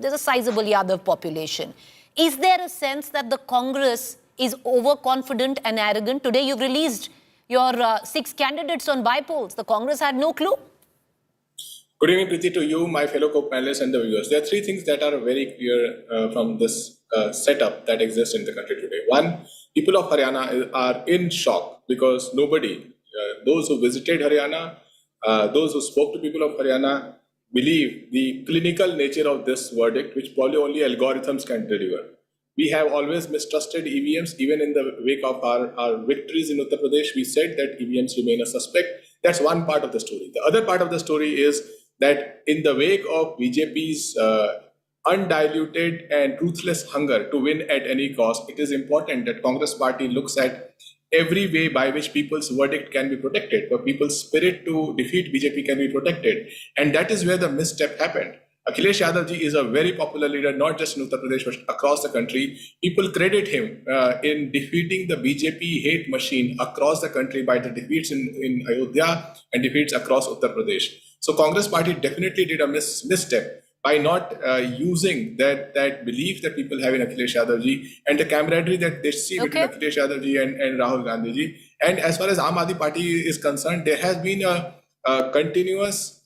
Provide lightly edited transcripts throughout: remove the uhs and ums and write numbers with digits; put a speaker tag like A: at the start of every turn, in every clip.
A: there's a sizable Yadav population. Is there a sense that the Congress is overconfident and arrogant? Today you've released your 6 candidates on bypolls. The Congress had no clue.
B: Good evening, Preeti, to you, my fellow co-panelists and the viewers. There are 3 things that are very clear from this setup that exists in the country today. One, people of Haryana are in shock because nobody, those who visited Haryana, those who spoke to people of Haryana, believe the clinical nature of this verdict, which probably only algorithms can deliver. We have always mistrusted EVMs. Even in the wake of our victories in Uttar Pradesh, we said that EVMs remain a suspect. That's one part of the story. The other part of the story is that in the wake of BJP's undiluted and ruthless hunger to win at any cost, it is important that Congress party looks at every way by which people's verdict can be protected, or people's spirit to defeat BJP can be protected. And that is where the misstep happened. Akhilesh Yadav ji is a very popular leader, not just in Uttar Pradesh, but across the country. People credit him in defeating the BJP hate machine across the country by the defeats in Ayodhya and defeats across Uttar Pradesh. So Congress party definitely did a misstep by not using that belief that people have in Akhilesh Yadav ji and the camaraderie that they see between Akhilesh Yadav ji and Rahul Gandhi ji. And as far as Aam Aadmi Party is concerned, there has been a continuous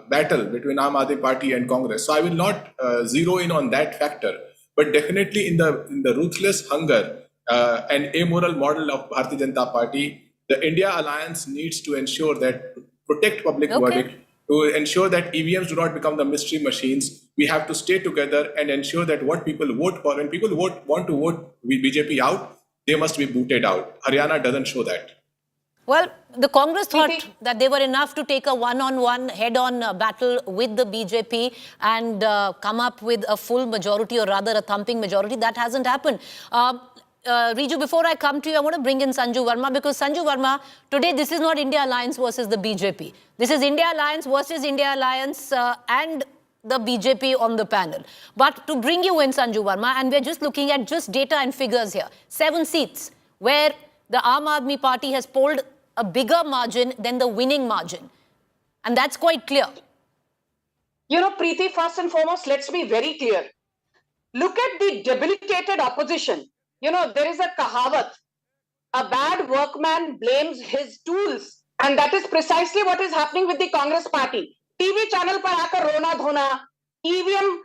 B: battle between Aam Aadmi Party and Congress. So I will not zero in on that factor, but definitely in the ruthless hunger and amoral model of Bharatiya Janata Party, the India Alliance needs to ensure that protect public verdict, to ensure that EVMs do not become the mystery machines. We have to stay together and ensure that what people vote for, and people want to vote BJP out, they must be booted out. Haryana doesn't show that.
A: Well, the Congress thought that they were enough to take a one-on-one, head-on battle with the BJP and come up with a full majority, or rather a thumping majority. That hasn't happened. Riju, before I come to you, I want to bring in Sanju Verma, because Sanju Verma, today this is not India Alliance versus the BJP. This is India Alliance versus India Alliance and the BJP on the panel. But to bring you in, Sanju Verma, and we're just looking at just data and figures here. 7 seats where the Aam Aadmi Party has polled a bigger margin than the winning margin. And that's quite clear.
C: You know, Preeti, first and foremost, let's be very clear. Look at the debilitated opposition. You know, there is a kahawat. A bad workman blames his tools. And that is precisely what is happening with the Congress party. TV channel par aakar rona dhona, EVM,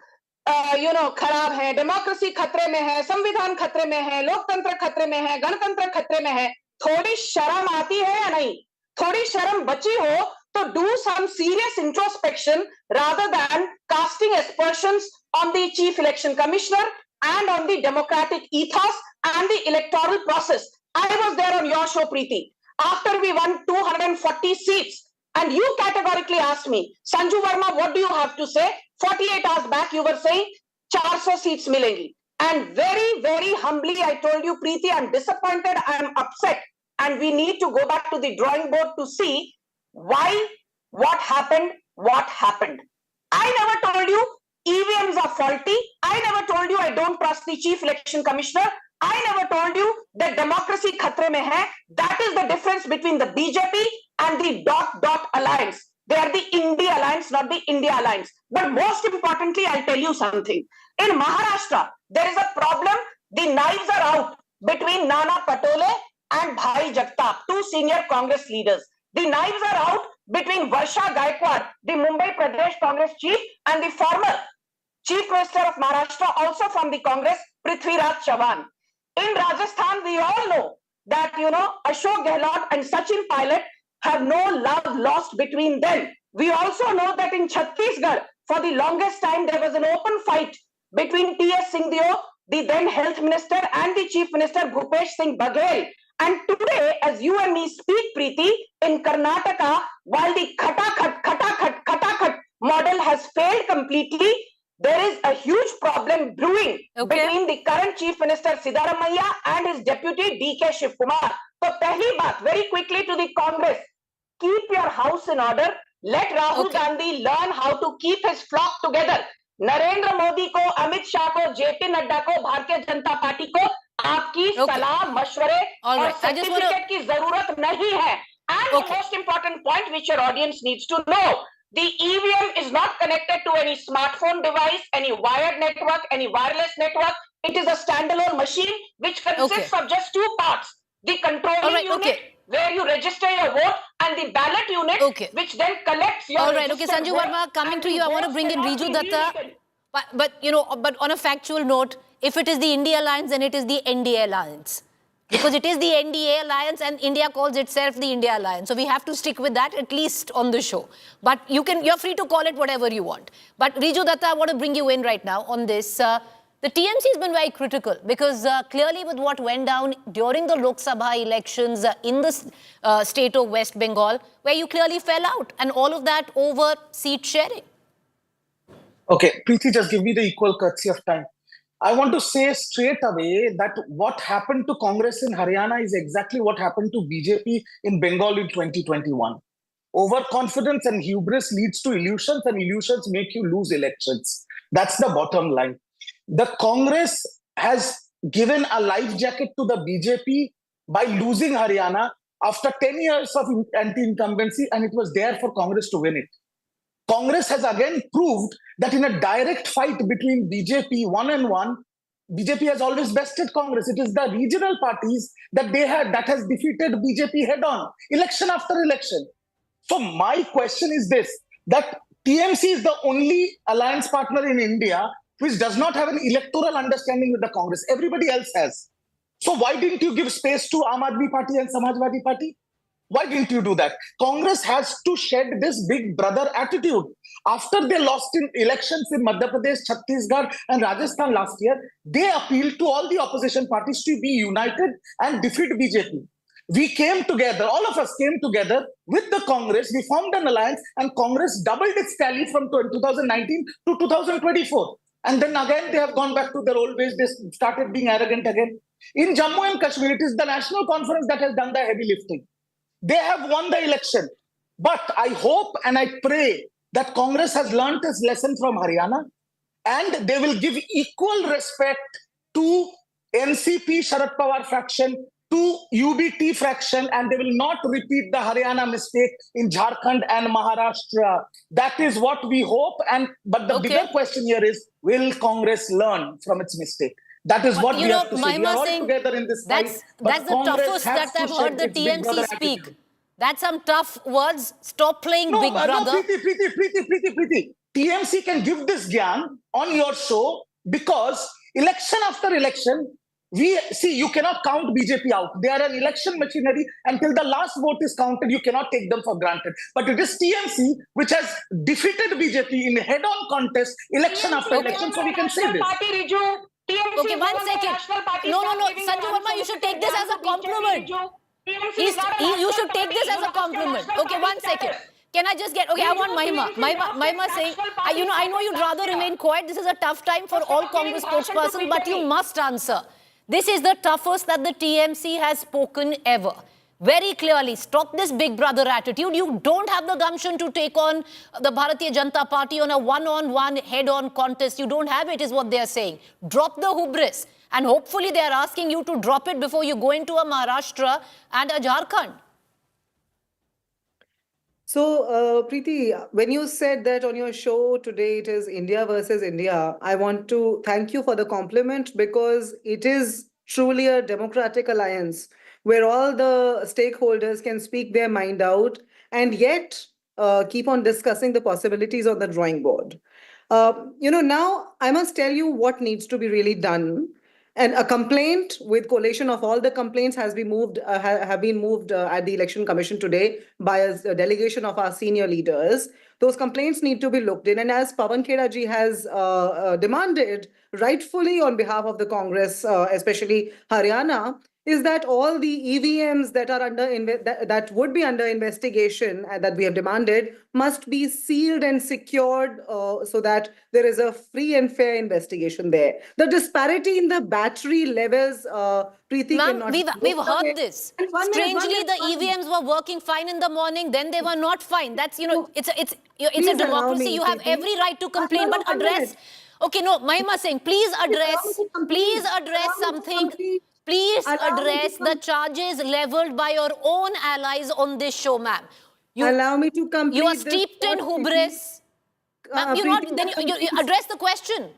C: खराब है, democracy खतरे में है, संविधान खतरे में है, लोकतंत्र खतरे में है, गणतंत्र खतरे में है. थोड़ी शर्म आती है या नहीं? थोड़ी शर्म बची हो तो do some serious introspection rather than casting aspersions on the Chief Election Commissioner and on the democratic ethos and the electoral process. I was there on your show, Preeti, after we won 240 seats, and you categorically asked me, Sanju Verma, what do you have to say? 48 hours back, you were saying 400 seats milengi. And very, very humbly, I told you, Preeti, I'm disappointed, I'm upset, and we need to go back to the drawing board to see why, what happened. I never told you EVMs are faulty. I never told you I don't trust the Chief Election Commissioner. I never told you that democracy khatre mein hai. That is the difference between the BJP and the dot alliance. They are the India Alliance, not the India Alliance. But most importantly, I'll tell you something. In Maharashtra, there is a problem. The knives are out between Nana Patole and Bhai Jagtap, 2 senior Congress leaders. The knives are out between Varsha Gaikwad, the Mumbai Pradesh Congress chief, and the former Chief Minister of Maharashtra, also from the Congress, Prithviraj Chavan. In Rajasthan, we all know that, Ashok Gehlot and Sachin Pilot have no love lost between them. We also know that in Chhattisgarh, for the longest time, there was an open fight between T.S. Singhdeo, the then Health Minister, and the Chief Minister Bhupesh Singh Baghel. And today, as you and me speak, Preeti, in Karnataka, while the khatakhat model has failed completely, there is a huge problem brewing between the current Chief Minister Siddaramaiah and his deputy D.K. Shivkumar. So, pehli baat, very quickly to the Congress, keep your house in order. Let Rahul Gandhi learn how to keep his flock together. Narendra Modi को, अमित शाह को, JP Nadda को, Bharatiya Janata party को आपकी सलाह, मशवरे और certificate की जरूरत नहीं है. And the most important point which your audience needs to know, The EVM is not connected to any smartphone device, any wired network, any wireless network. It is a standalone machine which consists of just two parts. The controlling unit, where you register your vote, and the ballot unit, which then collects your registered
A: Sanju
C: vote.
A: Verma, coming to you, I want to bring in Riju Datta. But on a factual note, if it is the India Alliance, then it is the NDA Alliance. Because it is the NDA Alliance and India calls itself the India Alliance. So we have to stick with that, at least on the show. But you're free to call it whatever you want. But Riju Datta, I want to bring you in right now on this. The TMC has been very critical because clearly with what went down during the Lok Sabha elections in the state of West Bengal, where you clearly fell out, and all of that over seat sharing.
D: Okay, Preeti, just give me the equal courtesy of time. I want to say straight away that what happened to Congress in Haryana is exactly what happened to BJP in Bengal in 2021. Overconfidence and hubris leads to illusions, and illusions make you lose elections. That's the bottom line. The Congress has given a life jacket to the BJP by losing Haryana after 10 years of anti-incumbency, and it was there for Congress to win it. Congress has again proved that in a direct fight between BJP one-on-one, BJP has always bested Congress. It is the regional parties that has defeated BJP head-on, election after election. So my question is this, that TMC is the only alliance partner in India which does not have an electoral understanding with the Congress. Everybody else has. So why didn't you give space to Aam Aadmi Party and Samajwadi Party? Why didn't you do that? Congress has to shed this big brother attitude. After they lost in elections in Madhya Pradesh, Chhattisgarh and Rajasthan last year, they appealed to all the opposition parties to be united and defeat BJP. We came together, all of us came together with the Congress, we formed an alliance, and Congress doubled its tally from 2019 to 2024. And then again, they have gone back to their old ways, they started being arrogant again. In Jammu and Kashmir, it is the National Conference that has done the heavy lifting. They have won the election. But I hope and I pray that Congress has learnt its lesson from Haryana, and they will give equal respect to NCP Sharad Pawar faction, to UBT fraction, and they will not repeat the Haryana mistake in Jharkhand and Maharashtra. That is what we hope. But the bigger question here is, will Congress learn from its mistake? That is what we have to say. We are all together in this fight.
A: That's the toughest that I've heard the TMC speak. That's some tough words. Stop playing Big Brother.
D: No, Preeti. TMC can give this gyan on your show because election after election, you cannot count BJP out. They are an election machinery. Until the last vote is counted, you cannot take them for granted. But it is TMC which has defeated BJP in head-on contest, election after election. So we can say this.
A: Okay, 1 second. No, Sanju Verma, you should take this as a compliment. You should take this as a compliment. Okay, 1 second. Can I just get, I want Mahima. Mahima saying, I know you'd rather remain quiet. This is a tough time for all Congress spokespersons, but you must answer. This is the toughest that the TMC has spoken ever. Very clearly, stop this big brother attitude. You don't have the gumption to take on the Bharatiya Janata Party on a one-on-one, head-on contest. You don't have it, is what they are saying. Drop the hubris. And hopefully they are asking you to drop it before you go into a Maharashtra and a Jharkhand.
E: So, Preeti, when you said that on your show today it is India versus India, I want to thank you for the compliment, because it is truly a democratic alliance where all the stakeholders can speak their mind out and yet keep on discussing the possibilities on the drawing board. Now I must tell you what needs to be really done. And a complaint with collation of all the complaints has been moved, have been moved at the Election Commission today by a delegation of our senior leaders. Those complaints need to be looked in. And as Pawan Khera ji has demanded, rightfully on behalf of the Congress, especially Haryana, is that all the EVMs that are that would be under investigation and that we have demanded must be sealed and secured so that there is a free and fair investigation there. The disparity in the battery levels, Preeti, cannot...
A: We've heard this. Strangely, the EVMs were working fine in the morning, then they were not fine. That's, it's a democracy. You have every right to complain, but address... Okay, no, Mahima saying, please address something... Please address the charges leveled by your own allies on this show, ma'am.
E: Allow me to complete
A: You are
E: this
A: steeped in
E: thought, Preeti.
A: hubris. Ma'am, you're
E: Preeti,
A: not, then you address the question.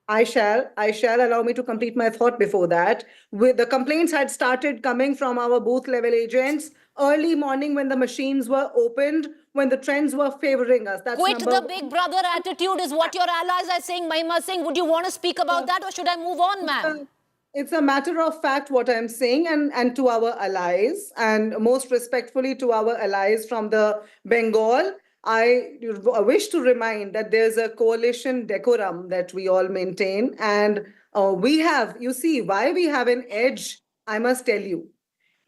E: I shall. Allow me to complete my thought before that. With the complaints had started coming from our booth level agents early morning when the machines were opened, when the trends were favoring us. That's
A: Quit
E: number
A: the
E: one.
A: big brother attitude is what your allies are saying. Mahima Singh, would you want to speak about that or should I move on, ma'am?
E: It's a matter of fact what I'm saying, and to our allies, and most respectfully to our allies from the Bengal, I wish to remind that there's a coalition decorum that we all maintain, and we have, you see, why we have an edge, I must tell you,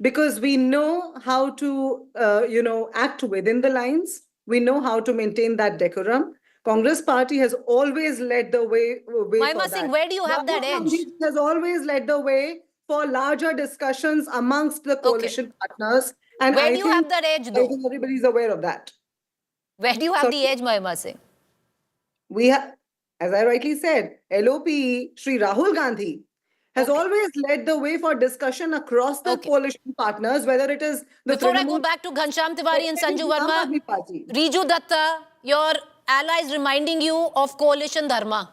E: because we know how to, act within the lines. We know how to maintain that decorum. Congress party has always led the way
A: Mahima
E: for
A: Singh,
E: that.
A: where do you have that
E: Rahul
A: edge?
E: Gandhi has always led the way for larger discussions amongst the coalition partners. And
A: Where
E: I
A: do you
E: think,
A: have that edge,
E: I
A: though?
E: think everybody's aware of that.
A: Where do you have
E: So-
A: the edge, Mahima Singh?
E: We have, as I rightly said, LOP, Sri Rahul Gandhi, has always led the way for discussion across the coalition partners, whether it is the
A: Before I go
E: Trinamool-
A: back to Ghanshyam Tiwari and Sanju
E: Aam
A: Verma,
E: Aadmi Party.
A: Riju Datta, your allies reminding you of coalition dharma.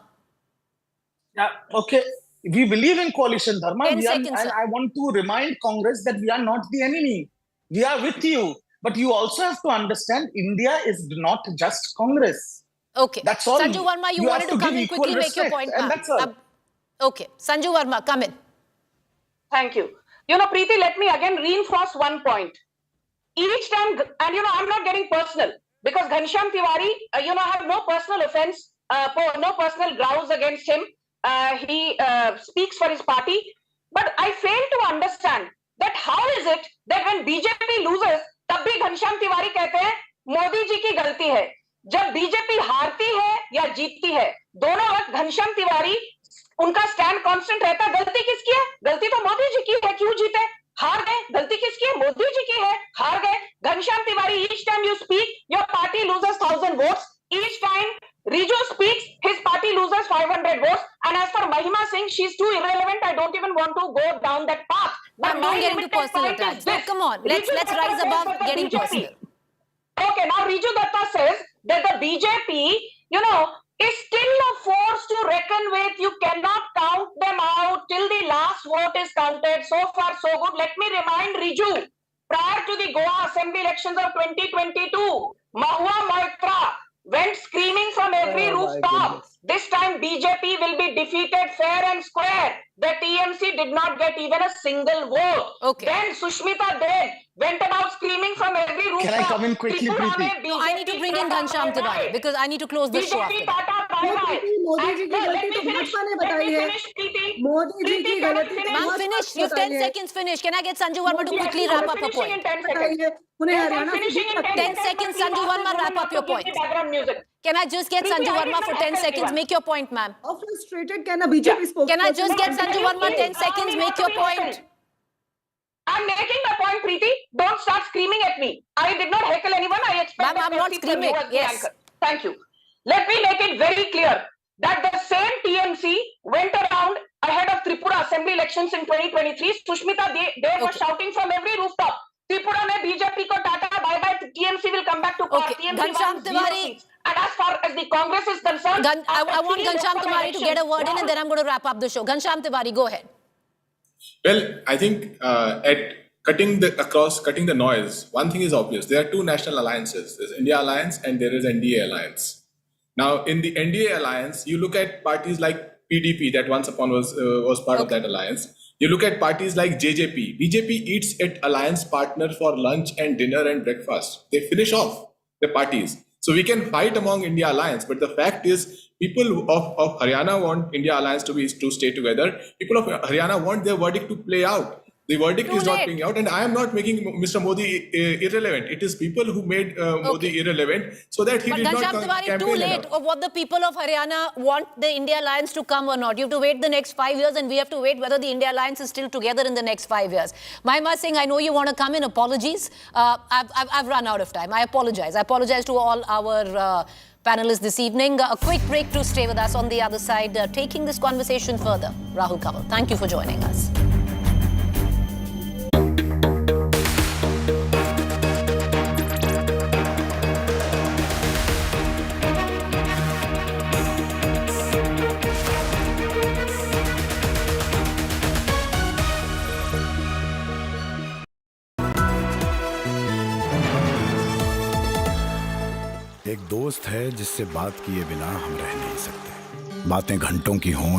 D: Yeah, okay. We believe in coalition dharma.
A: 10 seconds,
D: and
A: sir.
D: I want to remind Congress that we are not the enemy. We are with you. But you also have to understand India is not just Congress.
A: Okay.
D: That's all.
A: Sanju Verma, you
D: have
A: wanted to
D: give
A: come in
D: equal
A: quickly, make your
D: respect,
A: point,
D: and
A: ma'am.
D: that's all.
A: Okay. Sanju Verma, come in.
C: Thank you. Preeti, let me again reinforce one point. Each time, and I'm not getting personal because Ghanshyam Tiwari, I have no personal offense, no personal grounds against him. He speaks for his party. But I fail to understand that how is it that when BJP loses, तब भी घनश्याम तिवारी कहते हैं मोदी जी की गलती है. जब BJP हारती है या जीतती है, दोनों वक्त घनश्याम तिवारी उनका स्टैंड कांस्टेंट रहता है. गलती किसकी है? गलती तो मोदी जी की है. क्यों जीते? हार गए. गलती किसकी है? मोदी जी की है. हार गए. Ghanshyam Tiwari, each time you speak, your party loses 1,000 votes. Each time Riju speaks, his party loses 500 votes. And as for Mahima Singh, she's too irrelevant. I don't even want to go down that path.
A: Ma'am, don't get into personal attacks. No, come on, let's rise above getting personal.
C: Okay, now Riju Datta says that the BJP, is still a force to reckon with. You cannot count them out till the last vote is counted. So far, so good. Let me remind Riju, prior to the Goa Assembly elections of 2022, Mahua Moitra went screaming from every rooftop. This time BJP will be defeated fair and square. The TMC did not get even a single vote.
A: Okay.
C: Then Sushmita Dev went about screaming from every rooftop.
D: Can I come in quickly,
C: Tripura
D: Preeti?
C: mein
A: No, I need to bring in
C: Tata
A: Ghanshyam
C: bye-bye.
A: Tiwari because I need to close the show after
C: BJP
A: that.
C: Tata bye-bye.
E: Modi ji की
C: And let
E: गलती
C: me
E: तो
C: finish.
E: Bhajpa ने
C: Let
E: बताई
C: me
E: है.
C: finish, Preeti.
E: Modi ji की
C: Preeti, can I
E: गलती
C: finish?
E: तो
A: Ma'am,
E: Bhajpa
A: finish.
E: ने
A: You have 10
E: बताई है.
A: seconds, finish. Can I get Sanju Verma to
C: Yes,
A: quickly
C: I'm
A: wrap up her
C: finishing
A: point?
C: in 10 seconds.
E: बताई है. उन्हें
C: Yes, I'm
E: हरियाणा से
C: finishing in
E: जीत
C: 10
E: सकती है.
A: 10 seconds, Sanju Verma, wrap up your point.
C: Background music.
A: Can I just get
C: Preeti,
A: Sanju
C: I
A: Verma
C: did
A: for
C: not
A: 10
C: ask
A: seconds?
C: anyone.
A: Make your point, ma'am.
E: How frustrated can a BJP spokesperson?
A: Can I just get
C: No,
A: Sanju
C: can you
A: Verma
C: please
A: 10
C: allow
A: seconds?
C: me
A: Make
C: not
A: your
C: to be
A: point.
C: heckle? I'm making the point, Preeti. Don't start screaming at me. I did not heckle anyone. I expect
A: Ma'am,
C: that
A: I'm not
C: courtesy from you
A: screaming.
C: as the
A: Yes.
C: anchor. Thank you. Let me make it very clear that the same TMC went around ahead of Tripura Assembly elections in 2023. Sushmita Dev was shouting from every rooftop. Tripura mein BJP ko tata bye-bye. TMC will come back to power.
A: Okay,
C: TMC
A: Ghanshyam
C: won 0
A: Tiwari.
C: seats. And as far as the Congress is concerned,
A: I want Ghanshyam Tiwari to get a word in and then I'm going to wrap up the show. Ghanshyam Tiwari, go ahead.
B: Well, I think at cutting the noise, one thing is obvious. There are two national alliances. There's India Alliance and there is NDA Alliance. Now, in the NDA Alliance, you look at parties like PDP that once upon was part of that alliance. You look at parties like JJP. BJP eats its alliance partner for lunch and dinner and breakfast. They finish off the parties. So we can fight among India Alliance, but the fact is people of Haryana want India Alliance to stay together. People of Haryana want their verdict to play out. The verdict is not playing out, and I am not making Mr. Modi irrelevant. It is people who made Modi irrelevant so that he
A: But
B: did not
A: Ghanshyam Tiwari, too
B: campaign
A: late
B: enough.
A: of what the people of Haryana want the India Alliance to come or not. You have to wait the next 5 years and we have to wait whether the India Alliance is still together in the next 5 years. Mahima Singh, I know you want to come in. Apologies. I've run out of time. I apologize. I apologize to all our panelists this evening. A quick break to stay with us on the other side, taking this conversation further. Rahul Kanwal, thank you for joining us.
F: दोस्त है जिससे बात किए बिना हम रह नहीं सकते, बातें घंटों की हों